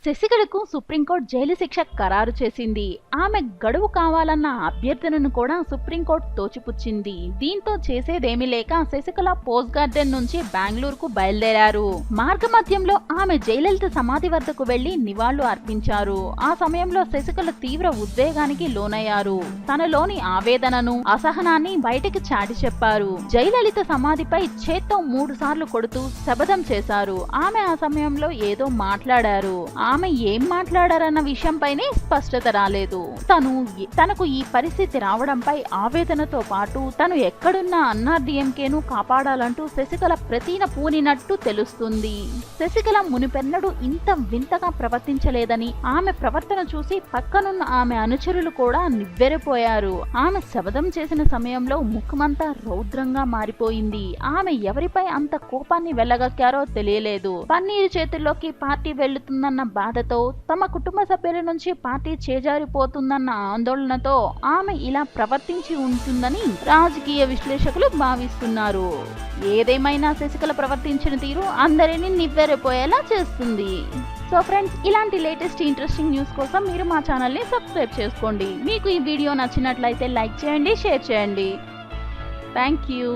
శశికళకు supreme court jail శిక్ష ఖరారు చేసింది. ఆమె గడువు కావాలన్న అభ్యర్థనను కూడా సుప్రీంకోర్టు తోచిపుచ్చింది. దీంతో చేసేదేమీ లేక శశికళ పోస్ట్ గార్డెన్ నుంచి బెంగళూరుకు బయలుదేరారు. మార్గమధ్యంలో ఆమె జయలలిత సమాధి వద్దకు వెళ్లి నివాళులు అర్పించారు. ఆ సమయంలో శశికళ తీవ్ర ఉద్వేగానికి లోనయ్యారు. తనలోని ఆవేదనను, అసహనాన్ని బయటికి చాటి చెప్పారు. జయలలిత సమాధిపై చేత్తో 3 సార్లు కొడుతూ శపథం చేశారు. ఆమె ఆ సమయంలో ఏదో మాట్లాడారు. ఆమె ఏం మాట్లాడారన్న విషయంపైనే స్పష్టత రాలేదు. తనకు ఈ పరిస్థితి రావడంపై ఆవేదనతో పాటు తను ఎక్కడున్నా అన్నార్డీఎంకేను కాపాడాలంటూ శశికళ ప్రతిన పూనినట్టు తెలుస్తుంది. శశికళ మునిపెన్నడూ ఇంత వింతగా ప్రవర్తించలేదని, ఆమె ప్రవర్తన చూసి పక్కనున్న ఆమె అనుచరులు కూడా నివ్వెరపోయారు. ఆమె శపథం చేసిన సమయంలో ముఖమంతా రౌద్రంగా మారిపోయింది. ఆమె ఎవరిపై అంత కోపాన్ని వెళ్ళగక్కారో తెలియలేదు. పన్నీరు చేతుల్లోకి పార్టీ వెళ్తుందన్న బాధతో, తమ కుటుంబ సభ్యుల నుంచి పార్టీ చేజారిపోతుందన్న ఆందోళనతో ఆమె ఇలా ప్రవర్తించి ఉంటుందని రాజకీయ విశ్లేషకులు భావిస్తున్నారు. ఏదేమైనా శశికళ ప్రవర్తించిన తీరు అందరినీ నివ్వెరపోయేలా చేస్తుంది. సో ఫ్రెండ్స్, ఇలాంటి లేటెస్ట్ ఇంట్రెస్టింగ్ న్యూస్ కోసం మీరు మా ఛానల్ని సబ్స్క్రైబ్ చేసుకోండి. మీకు ఈ వీడియో నచ్చినట్లయితే లైక్ చేయండి, షేర్ చేయండి. Thank you.